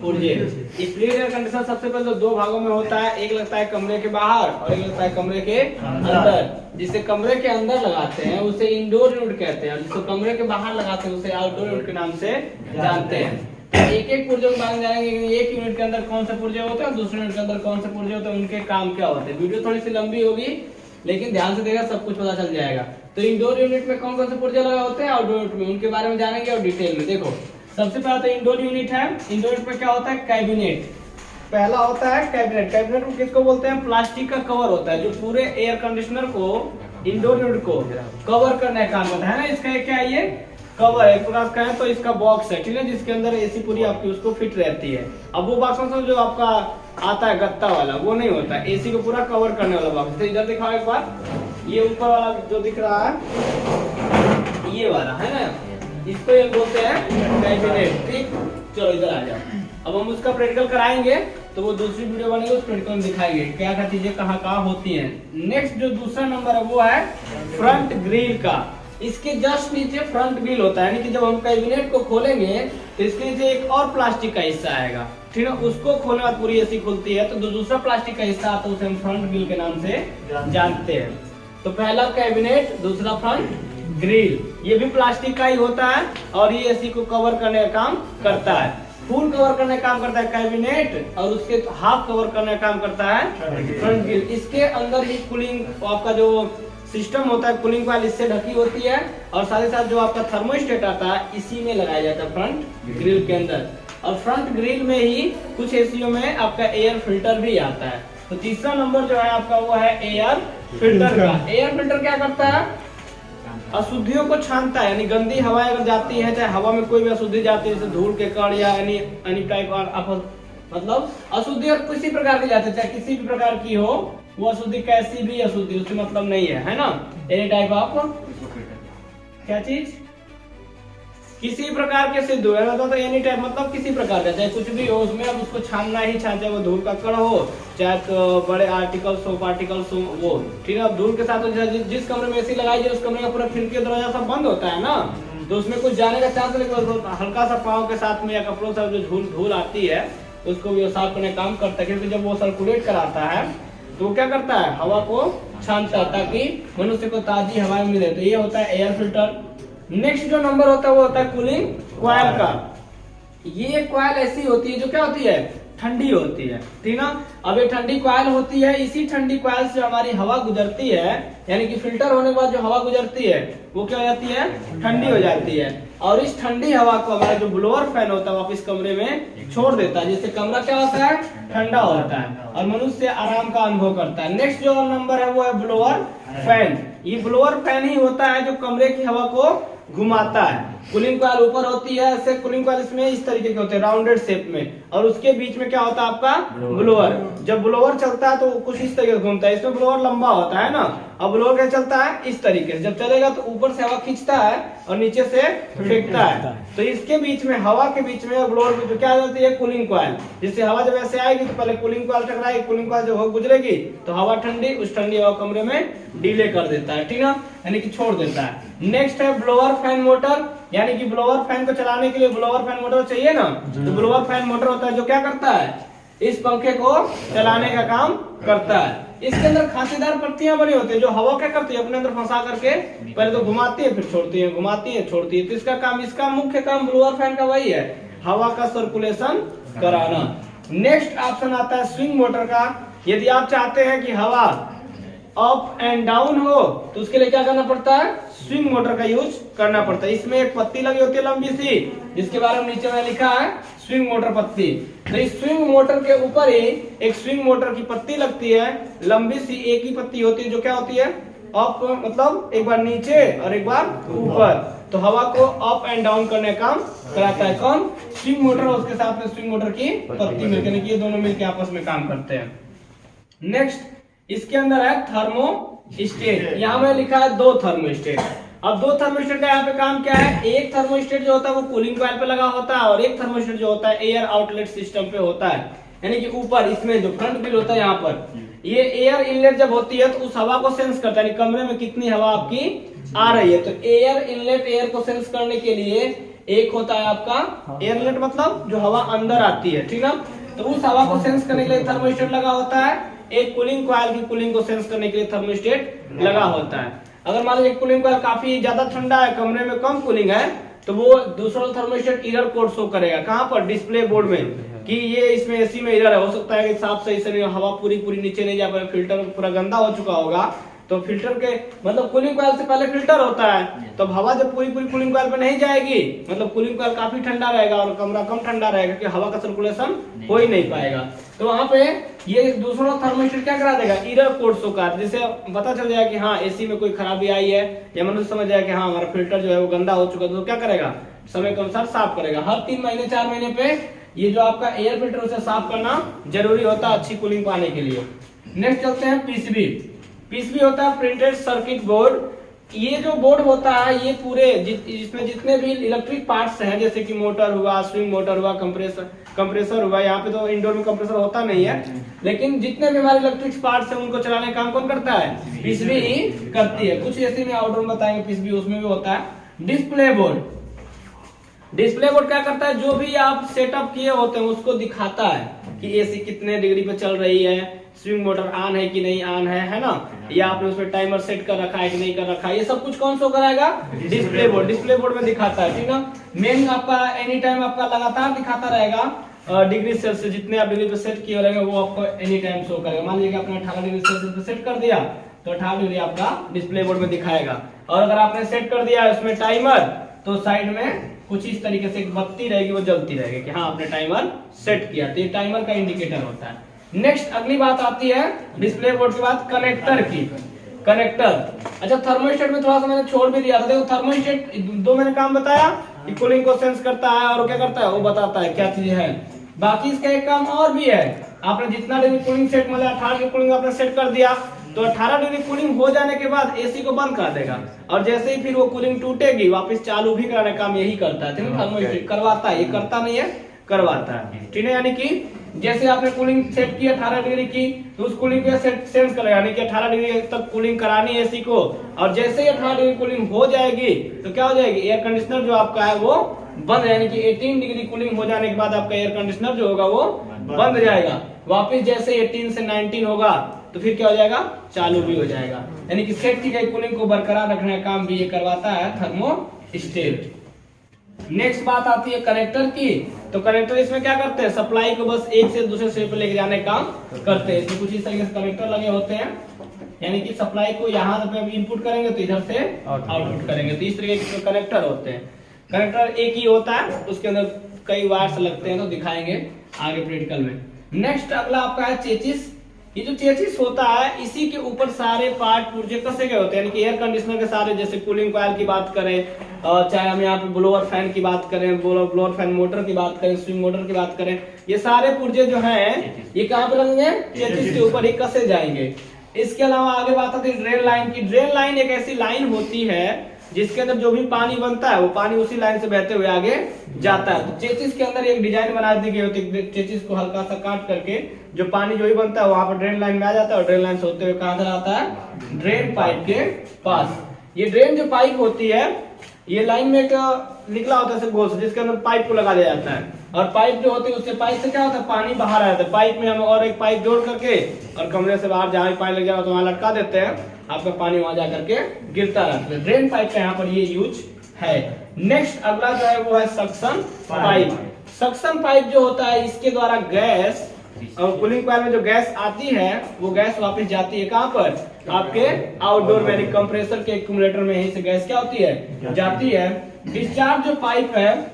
पुर्जे। Split air conditioner सबसे पहले तो दो भागों में होता है, एक लगता है कमरे के बाहर और एक लगता है कमरे के अंदर। जिसे कमरे के अंदर लगाते हैं उसे इंडोर यूनिट कहते हैं, और जिसे कमरे के बाहर लगाते हैं उसे आउटडोर यूनिट के नाम से जानते हैं। एक एक पुर्जों के बारे में जानेंगे कि एक यूनिट के अंदर कौन से पुर्जे होते हैं और दूसरे यूनिट के अंदर कौन से पुर्जे होते हैं, उनके काम क्या होते हैं। वीडियो थोड़ी सी लंबी होगी लेकिन ध्यान से देखा सब कुछ पता चल जाएगा। तो इंडोर यूनिट में कौन कौन से पुर्जे लगे होते हैं, आउटडोर यूनिट में उनके बारे में जानेंगे और डिटेल में। देखो सबसे पहला तो इंडोर यूनिट है। इंडोर यूनिट में क्या होता है, कैबिनेट पहला होता है। कैबिनेट, कैबिनेट को किसको बोलते हैं, प्लास्टिक का कवर होता है जो पूरे एयर कंडीशनर को, इंडोर यूनिट को कवर करने का काम करता है ना। इसका क्या है, ये कवर है, एक प्रकार का है। तो इसका बॉक्स है, ठीक है, जिसके अंदर एसी पूरी आपकी उसको फिट रहती है। अब वो बॉक्स में जो आपका आता है गत्ता वाला वो नहीं होता है, एसी को पूरा कवर करने वाला बॉक्स। तो इधर दिखाओ एक बार, ये ऊपर वाला जो दिख रहा है ये वाला है ना, इसको ये बोलते हैं कैबिनेट। ठीक, चलो इधर आ जाओ। अब हम उसका प्रैक्टिकल कराएंगे तो वो दूसरी वीडियो बनेगी, उस प्रैक्टिकल में दिखाएंगे क्या क्या चीजें कहाँ कहाँ होती हैं। नेक्स्ट जो दूसरा नंबर है वो है फ्रंट ग्रिल का। इसके जस्ट नीचे फ्रंट ग्रिल होता है, यानी कि जब हम कैबिनेट को खोलेंगे तो इसके नीचे एक और प्लास्टिक का हिस्सा आएगा, ठीक है। उसको खोलने बाद पूरी एसी खुलती है, तो जो दूसरा प्लास्टिक का हिस्सा आता है उसे हम फ्रंट ग्रिल के नाम से जानते हैं। तो पहला कैबिनेट, दूसरा फ्रंट ग्रिल, ये भी प्लास्टिक का ही होता है और ये एसी को कवर करने का काम करता है। फुल कवर करने का काम करता है कैबिनेट और उसके हाफ कवर करने का काम करता है फ्रंट ग्रिल। इसके अंदर ही कूलिंग आपका जो सिस्टम होता है, कूलिंग कॉइल इससे ढकी होती है, और साथ ही साथ जो आपका थर्मोस्टेट आता है इसी में लगाया जाता है फ्रंट ग्रिल के अंदर। और फ्रंट ग्रिल में ही कुछ एसीओ में आपका एयर फिल्टर भी आता है। तो तीसरा नंबर जो है आपका वो है एयर फिल्टर का। एयर फिल्टर क्या करता है, अशुद्धियों को छानता है, यानी गंदी हवा अगर जाती है, चाहे हवा में कोई भी अशुद्धि जाती है जैसे धूल के कण या एनी टाइप मतलब अशुद्धि और किसी प्रकार की जाती है, चाहे किसी भी प्रकार की हो, वो अशुद्धि कैसी भी अशुद्धि उससे मतलब नहीं है ना। एनी टाइप ऑफ क्या चीज, किसी प्रकार के सिद्ध हुए मतलब, तो एनी टाइप मतलब किसी प्रकार का, चाहे कुछ भी हो उसमें अब उसको छानना ही छान, चाहे वो धूल का कण हो, चाहे तो बड़े आर्टिकल्स हो, पार्टिकल्स हो, वो ठीक है। अब धूल के साथ जिस कमरे में एसी लगाई जाए उस कमरे का पूरा खिड़की दरवाजा सब बंद होता है ना, तो उसमें कुछ जाने का चांस नहीं। हल्का सा पाँव के साथ में या कपड़ों से जो धूल आती है उसको भी साफ करने का काम करता है, क्योंकि जब वो सर्कुलेट कराता है तो वो क्या करता है, हवा को छानता है ताकि मनुष्य को ताजी हवा मिले। तो ये होता है एयर फिल्टर। नेक्स्ट जो नंबर होता है वो होता है कूलिंग कॉइल का। ये कॉइल ऐसी होती है जो क्या होती है, ठंडी होती है, ठीक ना। अब ये ठंडी कॉइल होती है, इसी ठंडी कॉइल से हमारी हवा गुजरती है, यानी कि फिल्टर होने के बाद जो हवा गुजरती है वो क्या हो जाती है, ठंडी हो जाती है। और इस ठंडी हवा को हमारा जो ब्लोअर फैन होता है वापस कमरे में छोड़ देता है, जिससे कमरा क्या होता है, ठंडा होता है और मनुष्य आराम का अनुभव करता है। नेक्स्ट जो नंबर है वो है ब्लोअर फैन। ये ब्लोअर फैन ही होता है जो कमरे की हवा को घुमाता है। कूलिंग कॉइल ऊपर होती है, ऐसे कूलिंग कॉइल इसमें इस तरीके के होते हैं राउंडेड शेप में, और उसके बीच में क्या होता है आपका ब्लोअर। जब ब्लोअर चलता है तो कुछ इस तरीके से घूमता है, इसमें ब्लोअर लंबा होता है ना। अब ब्लोअर क्या चलता है इस तरीके से, जब चलेगा तो ऊपर से हवा खींचता है और नीचे से फेंकता है। तो इसके बीच में, हवा के बीच में ब्लोअर में जो क्या आ जाती है, कूलिंग कॉइल, जिससे हवा जब ऐसे आएगी तो पहले कूलिंग कॉइल टकराएगी, कूलिंग कॉइल जब गुजरेगी तो हवा ठंडी, उस ठंडी हवा कमरे में डिले कर देता है, ठीक ना, यानी कि छोड़ देता है। नेक्स्ट है ब्लोअर फैन मोटर, यानी कि ब्लोअर फैन को चलाने के लिए ब्लोअर फैन मोटर चाहिए ना, तो ब्लोअर फैन मोटर होता है जो क्या करता है, इस पंखे को चलाने का काम करता है। इसके अंदर खांसीदार पट्टियां बनी होती है जो हवा क्या करती है, अपने अंदर फंसा करके पहले तो घुमाती है, फिर छोड़ती है, घुमाती है, छोड़ती है। तो इसका काम, इसका मुख्य काम ब्लोअर फैन का वही है, हवा का सर्कुलेशन कराना। नेक्स्ट ऑप्शन आता है स्विंग मोटर का। यदि आप चाहते हैं कि हवा अप एंड डाउन हो तो उसके लिए क्या करना पड़ता है, स्विंग मोटर का यूज करना पड़ता है। इसमें एक पत्ती लगी होती है लंबी सी, जिसके बारे में नीचे में लिखा है स्विंग मोटर पत्ती। तो इस स्विंग मोटर के ऊपर ही एक स्विंग मोटर की पत्ती लगती है, लंबी सी एक ही पत्ती होती है जो क्या होती है, अप मतलब एक बार नीचे और एक बार ऊपर, तो हवा को अप एंड डाउन करने का काम कराता है कौन, स्विंग मोटर और उसके साथ में स्विंग मोटर की पत्ती मिलकर, ये दोनों मिलकर आपस में काम करते हैं। नेक्स्ट इसके अंदर है थर्मोस्टेट। यहाँ में लिखा है 2 थर्मोस्टेट। अब 2 थर्मोस्टेट का यहाँ पे काम क्या है, एक थर्मोस्टेट जो होता है वो कूलिंग कॉइल पे लगा होता है और एक थर्मोस्टेट जो होता है एयर आउटलेट सिस्टम पे होता है, यानी कि ऊपर इसमें जो फ्रंट ग्रिल होता है यहाँ पर, ये एयर इनलेट जब होती है तो उस हवा को सेंस करता है, कमरे में कितनी हवा आपकी आ रही है। तो एयर इनलेट एयर को सेंस करने के लिए एक होता है आपका एयरलेट, मतलब जो हवा अंदर आती है, ठीक ना। तो उस हवा को सेंस करने के लिए थर्मोस्टेट लगा होता है। एक कूलिंग कॉइल की कूलिंग को सेंस करने के लिए थर्मोस्टेट लगा होता है। अगर मान लीजिए कूलिंग कॉइल काफी ज्यादा ठंडा है, कमरे में कम कूलिंग है, तो वो दूसरा थर्मोस्टेट एरर कोड शो करेगा। कहाँ पर? डिस्प्ले बोर्ड में, कि ये इसमें एसी में एरर है। हो सकता है कि साफ सही से हवा पूरी नीचे नहीं जा पाए, फिल्टर पूरा गंदा हो चुका होगा। तो फिल्टर के मतलब कूलिंग कॉइल से पहले फिल्टर होता है, तो हवा जब पूरी कूलिंग कॉइल पे नहीं जाएगी, मतलब कूलिंग कॉइल काफी ठंडा रहेगा और कमरा कम ठंडा रहेगा, कि हवा का सर्कुलेशन हो ही नहीं पाएगा। तो वहां पे ये दूसरा थर्मोस्टेट क्या करा देगा? एरर कोड शो कर, जिससे पता चल जाएगा कि हाँ एसी में कोई खराबी आई है, या मनुष्य समझ जाएगा कि हाँ हमारा फिल्टर जो है वो गंदा हो चुका है। तो क्या करेगा? समय के अनुसार साफ करेगा। हर 3 महीने 4 महीने पे ये जो आपका एयर फिल्टर उसे साफ करना जरूरी होता है अच्छी कूलिंग पाने के लिए। नेक्स्ट चलते हैं पीसीबी। पीसीबी होता है प्रिंटेड सर्किट बोर्ड। ये जो बोर्ड होता है ये पूरे इसमें जितने भी इलेक्ट्रिक पार्ट्स हैं, जैसे कि मोटर हुआ, स्विंग मोटर हुआ, कंप्रेसर हुआ। यहाँ पे तो इंडोर में कंप्रेसर होता नहीं है, लेकिन जितने भी हमारे इलेक्ट्रिक पार्ट्स हैं उनको चलाने का काम कौन करता है? पीसीबी ही करती है। कुछ ऐसे में आउटडोर में बताएंगे पीसीबी, उसमें भी होता है। Display board. डिस्प्ले बोर्ड क्या करता है? जो भी आप सेटअप किए होते हैं उसको दिखाता है कि एसी कितने डिग्री पे चल रही है, स्विंग मोटर ऑन है कि नहीं ऑन है ना, या आपने उसमें टाइमर सेट कर रखा है कि नहीं कर रखा है, ये सब कुछ कौन शो कराएगा? Display board. डिस्प्ले बोर्ड में दिखाता है, ठीक ना। मेन आपका एनी टाइम आपका लगातार दिखाता रहेगा डिग्री सेल्सियस, जितने आप डिग्री पे सेट किए रहेंगे वो आपको एनी टाइम शो करेगा। मान लीजिए आपने 18 डिग्री सेल्सियस पे सेट कर दिया तो 18 डिग्री आपका डिस्प्ले बोर्ड में दिखाएगा। और अगर आपने सेट कर दिया उसमें टाइमर, तो साइड में कुछ इस तरीके से एक बत्ती रहेगी, वो जलती रहेगी कि हाँ आपने टाइमर सेट किया। तो ये टाइमर का इंडिकेटर होता है। नेक्स्ट अगली बात आती है डिस्प्ले बोर्ड के बाद कनेक्टर की। कनेक्टर, अच्छा थर्मोस्टेट में थोड़ा सा मैंने छोड़ भी दिया था। देखो थर्मोस्टेट दो मैंने काम बताया कि कूलिंग को सेंस करता है और क्या करता है वो बताता है क्या चीजें हैं। बाकी इसका एक काम और भी है। आपने जितना डिग्री कूलिंग सेट मतलब 18 डिग्री कूलिंग आपने सेट कर दिया, तो 18 डिग्री कूलिंग हो जाने के बाद एसी को बंद कर देगा, और जैसे ही फिर वो कूलिंग टूटेगी वापस चालू भी कराने का काम यही करता है। थर्मोस्टेट करवाता है, ये करता नहीं है, करवाता है, ठीक है। यानी कि जैसे आपने कूलिंग सेट की 18 डिग्री की, तो उस कूलिंग को सेंस करेगा, यानी कि 18 डिग्री तक कूलिंग करानी है एसी को, और जैसे ही 18 डिग्री कूलिंग हो जाएगी तो क्या हो जाएगी? एयर कंडीशनर जो आपका है वो बंद, यानी कि 18 डिग्री कूलिंग हो जाने के बाद आपका एयर कंडीशनर जो होगा वो बंद जाएगा। वापस जैसे 18 से 19 होगा तो फिर क्या हो जाएगा? चालू भी हो जाएगा। यानी कि सेट की गई कूलिंग को बरकरार रखने का काम भी ये करवाता है थर्मोस्टेट। नेक्स्ट बात आती है कनेक्टर की। तो कनेक्टर इसमें क्या करते हैं? सप्लाई को बस एक से दूसरे स्विच पे लेके जाने का काम करते हैं। इसमें कुछ इस तरीके से कनेक्टर लगे होते हैं, यानी कि सप्लाई को यहाँ पे इनपुट करेंगे तो इधर से आउटपुट करेंगे। तो इस तरीके के कनेक्टर होते हैं। कनेक्टर एक ही होता है, उसके अंदर कई वायर्स लगते हैं, तो दिखाएंगे आगे प्रैक्टिकल में। नेक्स्ट अगला आपका है चेचिस। ये जो चेचिस होता है इसी के ऊपर सारे पार्ट पुर्जे कसे गए होते हैं, यानी कि एयर कंडीशनर के सारे, जैसे कूलिंग कॉइल की बात करें, चाहे हम यहाँ पे ब्लोअर फैन की बात करें, ब्लोअर फैन मोटर की बात करें, स्विंग मोटर की बात करें, ये सारे पुर्जे जो हैं ये कहाँ पे लगेंगे? चेचिस के ऊपर ही कसे जाएंगे। इसके अलावा आगे बात आती है ड्रेन लाइन की। ड्रेन लाइन एक ऐसी लाइन होती है जिसके अंदर जो भी पानी बनता है वो पानी उसी लाइन से बहते हुए आगे जाता है। तो चेचिस के अंदर एक डिजाइन बना दी गई होती है, चेचिस को हल्का सा काट करके जो पानी जो भी बनता है वहां पर ड्रेन लाइन में आ जाता है, और ड्रेन लाइन से होते हुए कहां आता है? ड्रेन पाइप के पास। ये ड्रेन जो पाइप होती है ये लाइन में एक निकला होता है गोल से, जिसके अंदर पाइप को लगा दिया जाता है, और पाइप जो होती है उससे पाइप से क्या होता है? पानी बाहर आ जाता है। पाइप में हम और एक पाइप जोड़ करके और कमरे से बाहर जहाँ पानी लग जाएगा तो वहां लटका देते हैं, आपका पानी वहां जा करके गिरता रहता है। ड्रेन पाइप का यहाँ पर ये यूज है। नेक्स्ट अगला जो है वो है सक्शन पाइप। सक्शन पाइप जो होता है इसके द्वारा गैस, और कूलिंग कॉइल में जो गैस आती है वो गैस वापस जाती है कहाँ पर? आपके आउटडोर में कंप्रेसर के एक्यूमुलेटर में ही से गैस क्या होती है? जाती है। डिस्चार्ज जो पाइप है,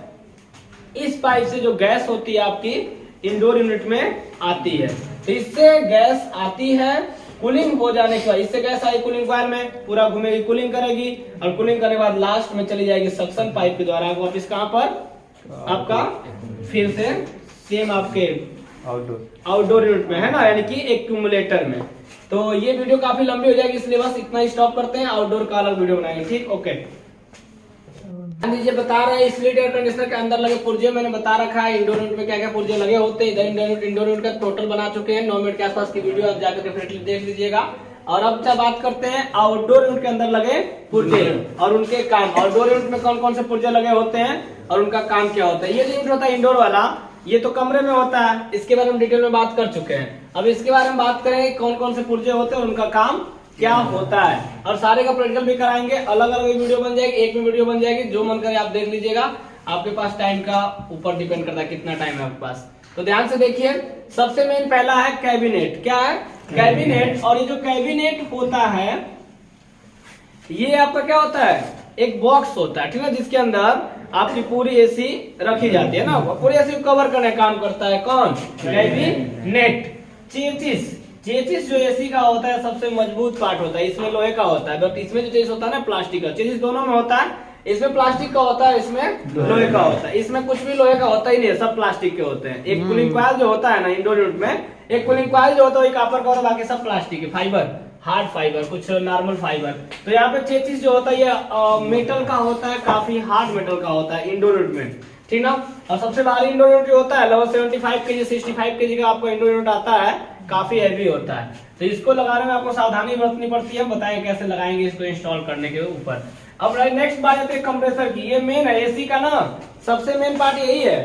इस पाइप से जो गैस होती है आपकी इंडोर यूनिट में आती है। तो इससे गैस आती है, कूलिंग हो जाने के बाद इससे गैस आई कूलिंग कॉइल में, पूरा घूमेगी, कूलिंग करेगी, और कूलिंग करने के बाद लास्ट में चली जाएगी सक्शन पाइप के द्वारा वापस कहाँ पर? आपका फिर से सेम आपके आउटडोर यूनिट में, है ना, यानी कि एक्यूमुलेटर में। तो ये वीडियो काफी लंबी हो जाएगी, इसलिए बस इतना ही स्टॉप करते हैं। आउटडोर का अलग वीडियो बनाएंगे, ठीक? ओके। ध्यान बता रहे हैं स्प्लिट एयर कंडीशनर के अंदर लगे पुर्जे मैंने बता रखा है, इंडोर यूनिट में क्या क्या पुर्जे लगे होते हैं। इधर इंडोर यूनिट का टोटल बना चुके हैं, 9 मिनट के आसपास की वीडियो आप जाकर डेफिनेटली देख लीजिएगा। और अब क्या बात करते हैं आउटडोर यूनिट के अंदर लगे पुर्जे और उनके काम। आउटडोर यूनिट में कौन कौन से पुर्जे लगे होते हैं और उनका काम क्या होता है। ये जो यूनिट होता है इंडोर वाला, ये तो कमरे में होता है, इसके बारे में डिटेल में बात कर चुके हैं। अब इसके बारे में बात करें कौन कौन से पुर्जे होते हैं और उनका काम क्या होता है, और सारे का प्रैक्टिकल भी कराएंगे। अलग अलग वीडियो बन जाएगी, एक में वीडियो बन जाएगी, जो मन करे आप देख लीजिएगा। आपके पास टाइम का ऊपर डिपेंड करता है कितना टाइम है आपके पास। तो ध्यान से देखिए, सबसे मेन पहला है कैबिनेट। क्या है? कैबिनेट। और ये जो कैबिनेट होता है ये आपका क्या होता है, एक बॉक्स होता है, ठीक है, जिसके अंदर आपकी पूरी एसी रखी जाती है ना, पूरी एसी को कवर करने का काम करता है कौन? कैबिनेट। चेसिस जो एसी का होता है सबसे मजबूत पार्ट होता है, इसमें लोहे का होता है, बट इसमें जो चेसिस होता है ना प्लास्टिक का। चेसिस दोनों में होता है, इसमें प्लास्टिक का होता है, इसमें लोहे का होता है। इसमें कुछ भी लोहे का होता ही नहीं है, सब प्लास्टिक के होते हैं। एक कूलिंग कॉइल जो होता है ना इंडोर यूनिट में, एक कूलिंग कॉइल जो होता है कॉपर का होता है, बाकी सब प्लास्टिक के, फाइबर, हार्ड फाइबर, कुछ नॉर्मल फाइबर। तो यहाँ पे चेसिस जो होता है ये मेटल का होता है, काफी हार्ड मेटल का होता है इंडोर यूनिट में, ठीक ना। और सबसे भारी इंडोर यूनिट होता है लगभग 75 केजी 65 केजी का आपको इंडोर यूनिट आता है, काफी हैवी होता है। तो इसको लगाने में आपको सावधानी बरतनी पड़ती है। बताएं कैसे लगाएंगे इसको इंस्टॉल करने के ऊपर। अब नेक्स्ट बात आती है कंप्रेसर की। ये मेन है एसी का ना, सबसे मेन पार्ट यही है,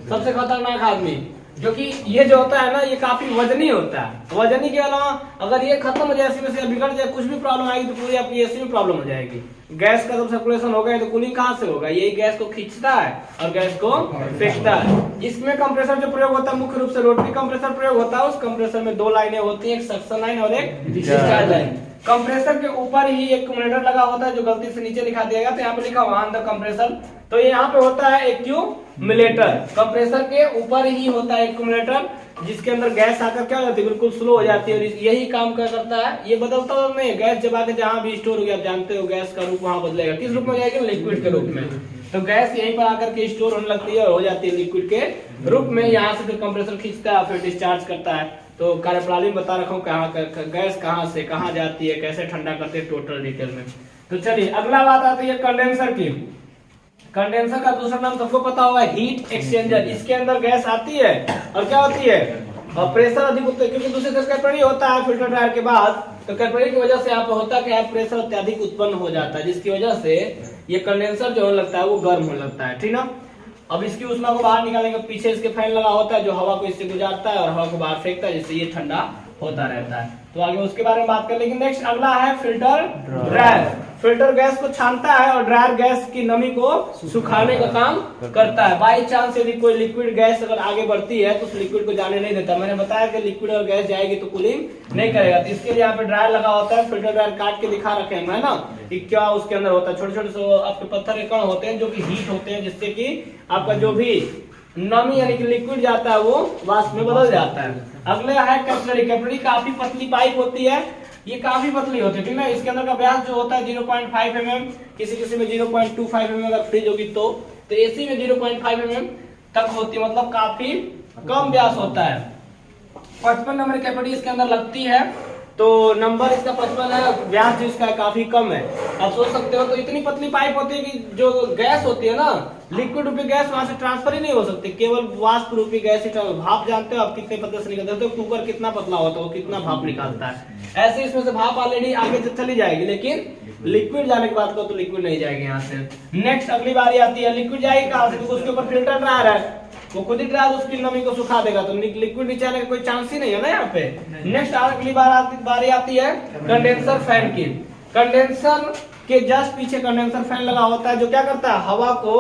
सबसे खतरनाक आदमी, जो कि ये जो होता है ना ये काफी वजनी होता है। वजनी के अलावा अगर ये खत्म हो जाए, एसी में से बिगड़ जाए, कुछ भी प्रॉब्लम आएगी तो पूरी आपकी एसी में प्रॉब्लम हो जाएगी। गैस का जब सर्कुलेशन होगा तो कूलिंग कहाँ से होगा? यही गैस को खींचता है और गैस को फेंकता है। इसमें कंप्रेसर जो प्रयोग होता है मुख्य रूप से रोटरी कंप्रेसर प्रयोग होता है। उस कंप्रेसर में दो लाइनें होती है, एक सक्शन लाइन और एक डिस्चार्ज लाइन। कंप्रेसर के ऊपर ही एक एक्यूमुलेटर लगा होता है, जो गलती से नीचे लिखा दिया गया, तो यहाँ पे लिखा हुआ अंदर कंप्रेसर। तो यहाँ पे होता है एक्यूमुलेटर। कंप्रेसर के ऊपर ही होता है एक्यूमुलेटर, जिसके अंदर गैस आकर क्या हो जाती है, बिल्कुल स्लो हो जाती है। और यही काम क्या करता है, ये बदलता तो नहीं, गैस जब आके जहां भी स्टोर हो गया, आप जानते हो गैस का रूप वहां बदलेगा। किस रूप में जाएगा? लिक्विड के रूप में। तो गैस यहीं पर आकर के स्टोर होने लगती है और हो जाती है लिक्विड के रूप में। यहाँ से फिर कंप्रेसर खींचता है, फिर डिस्चार्ज करता है। तो कार्यप्रणाली में बता रखा हूँ कहाँ गैस कहाँ से कहाँ जाती है, कैसे ठंडा करते हैं, टोटल डिटेल में। तो चलिए अगला बात आती है कंडेंसर की। कंडेंसर का दूसरा नाम सबको पता होगा, हीट एक्सचेंजर। इसके अंदर गैस आती है और क्या होती है, और प्रेशर अधिक होता है, क्योंकि दूसरे तरफ कैपिलरी होता है फिल्टर ड्रायर के बाद। तो कैपिलरी की वजह से यहाँ पे होता है प्रेशर अत्यधिक उत्पन्न हो जाता है, जिसकी वजह से ये कंडेंसर जो होने लगता है वो गर्म होने लगता है, ठीक ना। अब इसकी उष्मा को बाहर निकालेंगे, पीछे इसके फैन लगा होता है जो हवा को इससे गुजारता है और हवा को बाहर फेंकता है, जिससे ये ठंडा होता रहता है। तो आगे उसके बारे में बात कर लेंगे। नेक्स्ट अगला है फिल्टर ड्रायर। फिल्टर गैस को छानता है और ड्रायर गैस की नमी को सुखाने का काम करता है। बाई चांस यदि कोई लिक्विड गैस अगर आगे बढ़ती है तो उस लिक्विड को जाने नहीं देता। मैंने बताया कि लिक्विड और गैस जाएगी तो कूलिंग नहीं करेगा, तो इसके लिए यहाँ पे ड्रायर लगा होता है। फिल्टर ड्रायर काट के दिखा रखे हैं ना कि क्या उसके अंदर होता है। छोटे छोटे आपके पत्थर के कण होते हैं जो कि हीट होते हैं, जिससे कि आपका जो भी नमी यानी कि लिक्विड जाता है वो वाष्प में बदल जाता है। अगले है कैपिलरी। कैपिलरी काफी पतली पाइप होती है, ये काफी पतली होती है, ठीक है। इसके अंदर का व्यास जो होता है 0.5 mm, किसी किसी में 0.25 mm अगर फ्रिज होगी तो एसी में 0.5 mm तक होती है, मतलब काफी कम व्यास होता है। 55 नंबर कैपिलरी इसके अंदर लगती है, तो नंबर इसका 55 है, व्यास जो इसका काफी कम है। आप सोच सकते हो, तो इतनी पतली पाइप होती है कि जो गैस होती है ना, लिक्विड रूपी गैस वहां से ट्रांसफर ही नहीं हो सकती, केवल वाष्प रूपी गैस ही। भाप जानते हो आप कितने पतले से निकलते हो, कुकर कितना पतला होता है, वो कितना भाप निकालता है। ऐसे इसमें से भाप ऑलरेडी आगे से चली जाएगी, लेकिन लिक्विड जाने के बाद तो लिक्विड नहीं जाएगी यहाँ से। नेक्स्ट अगली बारी आती है, लिक्विड जाएगी कहाँ से, क्योंकि उसके ऊपर फिल्टर ड्रायर है, वो खुद ही ड्रायर उसकी नमी को सुखा देगा, तो लिक्विड नीचे आने का कोई चांस ही नहीं है ना यहाँ पे। नेक्स्ट अगली बारी आती है कंडेंसर फैन की। कंडेंसर के जस्ट पीछे कंडेंसर फैन लगा होता है, जो क्या करता है, हवा को,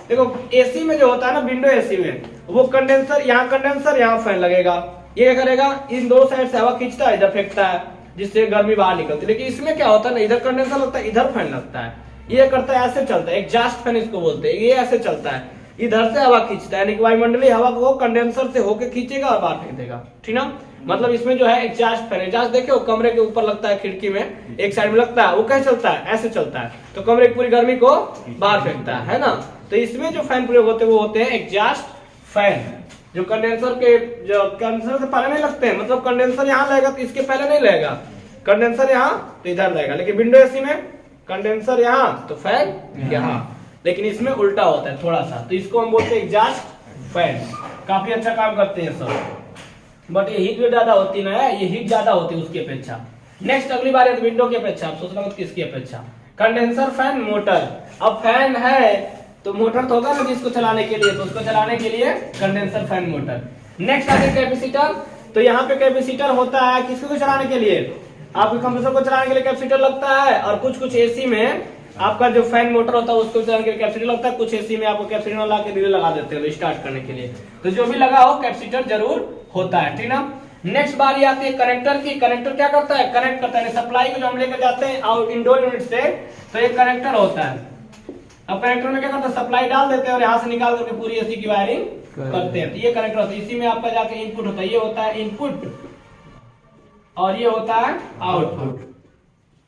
देखो एसी में जो होता है ना, विंडो एसी में, वो कंडेंसर यहाँ फैन लगेगा, ये क्या करेगा, इन दो साइड से हवा खींचता है, इधर फेंकता है, जिससे गर्मी बाहर निकलती है। लेकिन इसमें क्या होता है ना, इधर कंडेंसर लगता है, इधर फैन लगता है, ये करता है ऐसे चलता है, एग्जॉस्ट फैन इसको बोलते हैं। ये ऐसे चलता है, इधर से हवा खींचता है, यानी कि वायुमंडलीय हवा को कंडेंसर से होकर खींचेगा और बाहर फेंक देगा, ठीक ना। मतलब इसमें जो है एग्जॉस्ट फैन, एग्जॉस्ट देखो कमरे के ऊपर लगता है, खिड़की में एक साइड में लगता है, वो कैसे चलता है, ऐसे चलता है, तो कमरे की पूरी गर्मी को बाहर फेंकता है ना। तो इसमें जो फैन प्रयोग होते हैं वो होते हैं एग्जॉस्ट फैन, जो कंडेंसर से पहले नहीं लगते हैं, मतलब कंडेंसर यहाँ लगेगा तो इसके पहले नहीं लगेगा, कंडेंसर यहाँ तो इधर लगेगा। लेकिन विंडो एसी में कंडेंसर यहाँ तो फैन यहाँ, लेकिन इसमें उल्टा होता है थोड़ा सा, तो इसको हम बोलते हैं एग्जॉस्ट फैन। काफी अच्छा काम करते हैं सब, बट ये हीट भी ज्यादा होती ना है, ये हीट ज्यादा होती है उसकी अपेक्षा। नेक्स्ट अगली बार है विंडो की अपेक्षा, आप सोचना मत किसकी अपेक्षा, कंडेंसर फैन मोटर। अब फैन है तो मोटर तो होगा ना जिसको चलाने के लिए, तो उसको चलाने के लिए कंडेंसर फैन मोटर। नेक्स्ट आगे कैपेसिटर, तो यहाँ पे कैपेसिटर होता है किसको चलाने के लिए, आपके कंप्रेसर को चलाने के लिए कैपेसिटर लगता है, और कुछ कुछ एसी में आपका जो फैन मोटर होता है उसको चलाने के लिए कैपेसिटर लगता है, कुछ एसी में आपको कैपेसिटर लगा के रिले लगा देते हैं स्टार्ट करने के लिए। तो जो भी लगा हो कैपेसिटर जरूर होता है, ठीक ना। नेक्स्ट बारी आती है कनेक्टर की। कनेक्टर क्या करता है, कनेक्ट करता है सप्लाई को जो हम लेकर जाते हैं और इंडोर यूनिट से, तो एक कनेक्टर होता है। अब कनेक्टर में क्या करता है, सप्लाई डाल देते हैं और यहाँ से निकाल करके पूरी एसी की वायरिंग करते हैं। तो ये कनेक्टर होता है, इसी में आपका जाके इनपुट होता है, ये होता है इनपुट और ये होता है आउटपुट।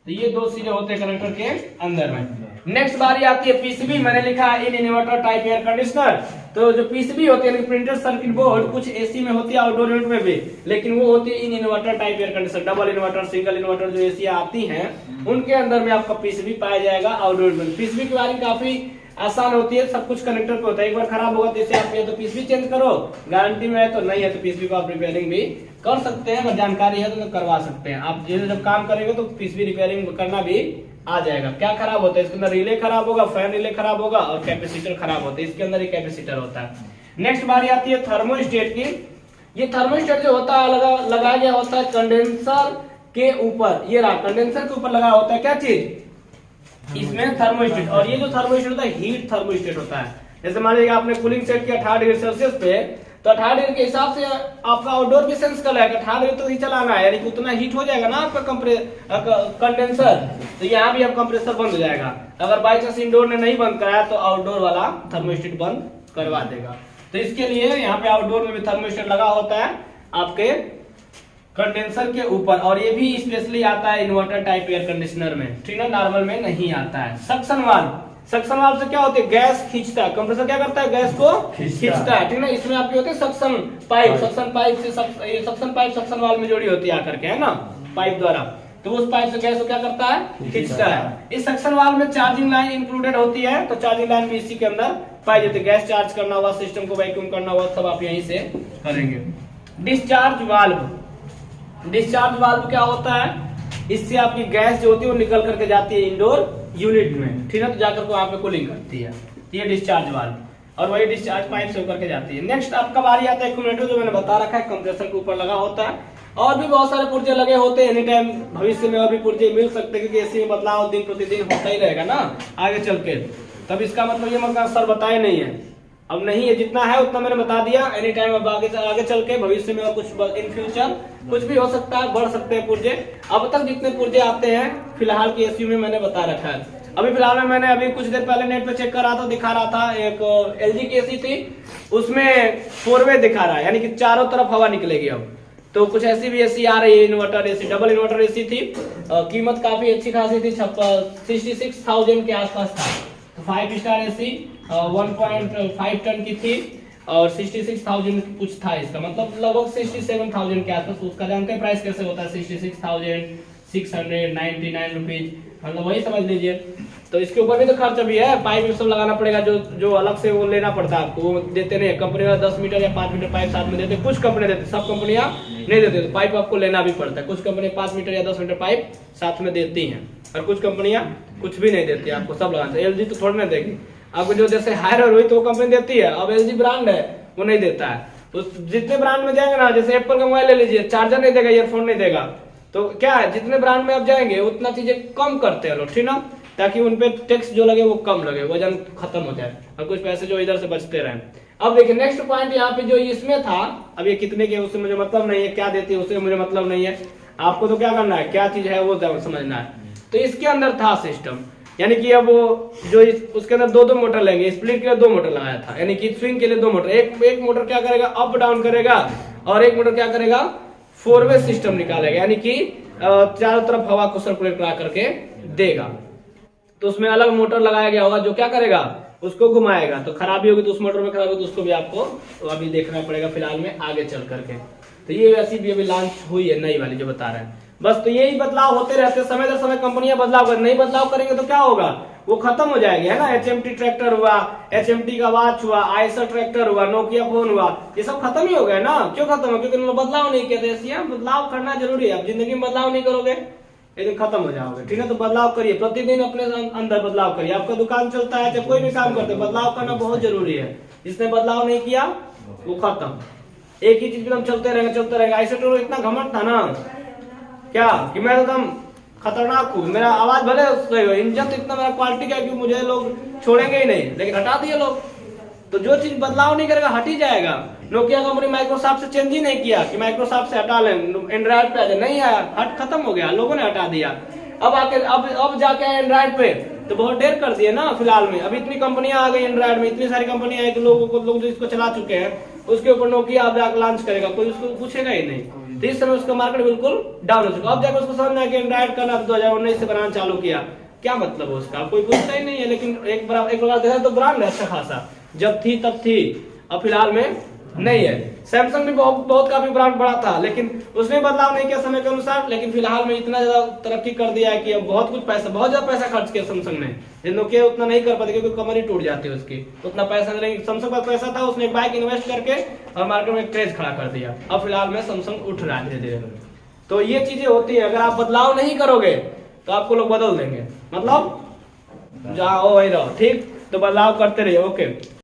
तो ये दो चीजें होते हैं कनेक्टर के अंदर में। नेक्स्ट बारी आती है पीसीबी, मैंने लिखा है इन इन्वर्टर टाइप एयर कंडीशनर। तो जो पीसीबी होती है प्रिंटेड सर्किट बोर्ड, कुछ एसी में होती है आउटडोर यूनिट में भी, लेकिन वो होती है इन inverter type air conditioner. Double inverter, single inverter जो एसी आती हैं उनके अंदर में आपका पीसीबी पाया जाएगा आउटडोर में। पीसीबी की वायरिंग काफी आसान होती है, सब कुछ कनेक्टर पे होता है। एक बार खराब होगा तो इसे आप या तो पीसीबी चेंज करो, गारंटी में है, तो नहीं है तो पीसीबी को आप रिपेयरिंग भी कर सकते हैं, अगर जानकारी है तो करवा सकते हैं। आप जब काम करेंगे तो पीसीबी रिपेयरिंग करना भी आ जाएगा। क्या खराब होता है इसके अंदर, रिले खराब होगा, फैन रिले खराब होगा और कैपेसिटर खराब होता है, इसके अंदर ही कैपेसिटर होता है। नेक्स्ट बारी आती है थर्मोस्टेट की। ये थर्मोस्टेट जो होता है लगाया गया होता है कंडेंसर के ऊपर, ये रहा कंडेंसर के ऊपर लगा होता है क्या चीज, इसमें थर्मोस्टेट। और ये जो थर्मोस्टेट होता है हीट थर्मोस्टेट होता है। जैसे मान लीजिए आपने कूलिंग सेट किया 18 डिग्री सेल्सियस पे, तो 18 डिग्री के हिसाब से आपका आउटडोर भी सेंस कर लेगा 18 डिग्री तो ही चलाना है, यानी कि उतना हीट हो जाएगा ना आपका कंडेंसर, तो यहाँ भी आप कंप्रेसर बंद हो जाएगा। अगर बाई चांस इंडोर ने नहीं बंद कराया तो आउटडोर वाला थर्मोस्टेट बंद करवा देगा। तो इसके लिए यहाँ पे आउटडोर में भी थर्मोस्टेट लगा होता है आपके कंडेंसर के ऊपर, और ये भी स्पेशली आता है इन्वर्टर टाइप एयर कंडीशनर में, ठीक है, नॉर्मल में नहीं आता है। सक्शन वाल्व, सक्शन वाल्व से क्या होता है, गैस खींचता है, कंप्रेसर क्या करता है, गैस को खींचता है, ठीक है। इसमें आपके होते हैं सक्शन पाइप, सक्शन पाइप से सक्शन पाइप सक्शन वाल्व में जोड़ी होती है आकर के, है ना, पाइप द्वारा। तो उस पाइप से गैस को क्या करता है, खींचता है। इस सक्शन वाल्व में चार्जिंग लाइन इंक्लूडेड होती है, तो चार्जिंग लाइन भी इसी के अंदर पाई जाती है। गैस चार्ज करना हुआ, सिस्टम को वैक्यूम करना हुआ, सब आप यहीं से करेंगे। डिस्चार्ज वाल्व, डिस्चार्ज वाल्व क्या होता है, इससे आपकी गैस जो होती है वो निकल करके जाती है इंडोर यूनिट में, ठीक है, तो जाकर को वहां पे कूलिंग करती है, ये डिस्चार्ज वाल्व, और वही डिस्चार्ज पाइप से होकर के जाती है। नेक्स्ट आपका बारी आता है एक्यूमुलेटर, जो मैंने बता रखा है कंप्रेसर के ऊपर लगा होता है, और भी बहुत सारे पुर्जे लगे होते हैं। एनी टाइम भविष्य में और भी पुर्जे मिल सकते हैं, क्योंकि एसी में बदलाव दिन प्रतिदिन होता ही रहेगा ना आगे चल के। तब इसका मतलब ये मतलब सर बताए नहीं है, अब नहीं है, जितना है उतना मैंने बता दिया। एनी टाइम अब आगे चल के भविष्य में और कुछ इन फ्यूचर कुछ भी हो सकता है, बढ़ सकते हैं पुर्जे। अब तक जितने पुर्जे आते हैं फिलहाल की एसी में मैंने बता रखा है। अभी फिलहाल में मैंने अभी कुछ देर पहले नेट पे चेक कर रहा था, दिखा रहा था एक एलजी की एसी थी, उसमें 4 वे दिखा रहा है, यानी कि चारों तरफ हवा निकलेगी। अब तो कुछ ऐसी भी एसी आ रही है, inverter AC, double inverter AC थी, कीमत काफी अच्छी खासी थी, 66,000 के आसपास था। 5 स्टार एसी 1.5 टन की थी और 66,000 कुछ था, इसका मतलब लगभग 67,000 के आसपास। उसका जानते हैं प्राइस कैसे होता है, 66,699 रुपीज, मतलब वही समझ लीजिए। तो इसके ऊपर भी तो खर्चा भी है, पाइप सब लगाना पड़ेगा, जो अलग से वो लेना पड़ता है आपको, वो देते नहीं। कंपनी वाला 10 मीटर या 5 मीटर पाइप साथ में देते, कुछ कंपनी देते, सब कंपनियां नहीं देते, तो पाइप आपको लेना भी पड़ता है। कुछ कंपनी 5 मीटर या 10 मीटर पाइप साथ में देती हैं, और कुछ कंपनियां कुछ भी नहीं देती, आपको सब लगाना। एलजी तो थोड़ी ना देगी आपको, जो जैसे हायर हुई तो वो कंपनी देती है, अब एलजी ब्रांड है वो नहीं देता है। तो जितने ब्रांड में जाएंगे ना, जैसे एप्पल का मोबाइल ले लीजिए, चार्जर नहीं देगा, ईयरफोन नहीं देगा, तो क्या है, जितने ब्रांड में आप जाएंगे उतना चीजें कम करते हैं लोग, ठीक ना, ताकि उनपे टैक्स जो लगे वो कम लगे, वजन खत्म हो जाए और कुछ पैसे जो इधर से बचते रहे। अब देखिए नेक्स्ट पॉइंट यहाँ पे जो इसमें था, अब ये कितने के उससे मुझे मतलब नहीं है, क्या देती है उससे मुझे मतलब नहीं है, आपको तो क्या करना है, क्या चीज है वो समझना है। तो इसके अंदर था सिस्टम, यानी कि अब वो जो उसके अंदर 2 मोटर लेंगे, स्प्लिट के लिए 2 मोटर लगाया था, यानी कि स्विंग के लिए 2 मोटर, एक मोटर क्या करेगा, अप डाउन करेगा, और एक मोटर क्या करेगा, 4 वे सिस्टम निकालेगा, यानी कि चारों तरफ हवा को सर्कुलेट करा करके देगा। तो उसमें अलग मोटर लगाया गया होगा, जो क्या करेगा, उसको घुमाएगा। तो खराबी होगी तो उस मोटर में खराबी होगी तो उसको भी आपको तो अभी देखना पड़ेगा फिलहाल में आगे चल करके। तो ये वैसी भी अभी लॉन्च हुई है नई वाली जो बता रहे हैं, बस। तो यही बदलाव होते रहते हैं, समय दर समय कंपनियां बदलाव कर, नहीं बदलाव करेंगे तो क्या होगा, वो खत्म हो जाएगी, है ना। HMT ट्रैक्टर हुआ, HMT का वॉच हुआ, आइसर ट्रैक्टर हुआ, नोकिया फोन हुआ, ये सब खत्म ही हो गए ना। क्यों खत्म हो, क्योंकि उन्होंने बदलाव नहीं किया था। बदलाव करना जरूरी है, अब जिंदगी में बदलाव नहीं करोगे एक दिन खत्म हो जाओगे, ठीक है। तो बदलाव करिए, प्रतिदिन अपने अंदर बदलाव करिए। आपका दुकान चलता है चाहे कोई भी काम करते हैं, बदलाव करना बहुत जरूरी है। जिसने बदलाव नहीं किया वो खत्म, एक ही चीज एकदम चलते रहेगा। ऐसे तो इतना घमंड था ना क्या कि मैं एकदम खतरनाक हूँ, मेरा आवाज भले इंजन तो इतना मेरा क्वालिटी का है कि मुझे लोग छोड़ेंगे ही नहीं, लेकिन हटा दिए लोग। तो जो चीज बदलाव नहीं करेगा हट ही जाएगा। नोकिया कंपनी माइक्रोसॉफ्ट से चेंज ही नहीं किया कि माइक्रोसॉफ्ट से हटा लें एंड्रॉइड पे आ जाए, नहीं आया, हट खत्म हो गया, लोगों ने हटा दिया। अब जाके एंड्रॉइड पे तो बहुत देर कर दिए ना। फिलहाल में अभी इतनी कंपनियां आ गई एंड्रॉइड में, इतनी सारी कंपनियां आई कि लोग जो इसको चला चुके हैं उसके ऊपर नोकिया अब जाकर लॉन्च करेगा, कोई उसको पूछेगा ही नहीं। तो इस समय उसका मार्केट बिल्कुल डाउन हो चुका। अब जाकर उसको समझ में आया कि एंड्रॉइड का 2019 से बनाना चालू किया, क्या मतलब है उसका, कोई पूछता ही नहीं है। लेकिन एक बार देखा तो ब्रांड है अच्छा खासा, जब थी तब थी, अब फिलहाल में नहीं है। सैमसंग भी बहुत काफी ब्रांड बड़ा था, लेकिन उसने बदलाव नहीं किया समय के अनुसार। लेकिन फिलहाल में इतना ज्यादा तरक्की कर दिया है कि अब बहुत ज्यादा पैसा खर्च किया सैमसंग ने। नोकिया उतना नहीं कर पाती क्योंकि कमर ही टूट जाती है उसकी, उतना पैसा नहीं। सैमसंग का पैसा था, उसने एक बाइक इन्वेस्ट करके और मार्केट में क्रेज खड़ा कर दिया। अब फिलहाल में सैमसंग उठ रहा है धीरे धीरे। तो ये चीजें होती है, अगर आप बदलाव नहीं करोगे तो आपको लोग बदल देंगे, मतलब जहाँ हो वही रहो, ठीक। तो बदलाव करते रहिए, ओके।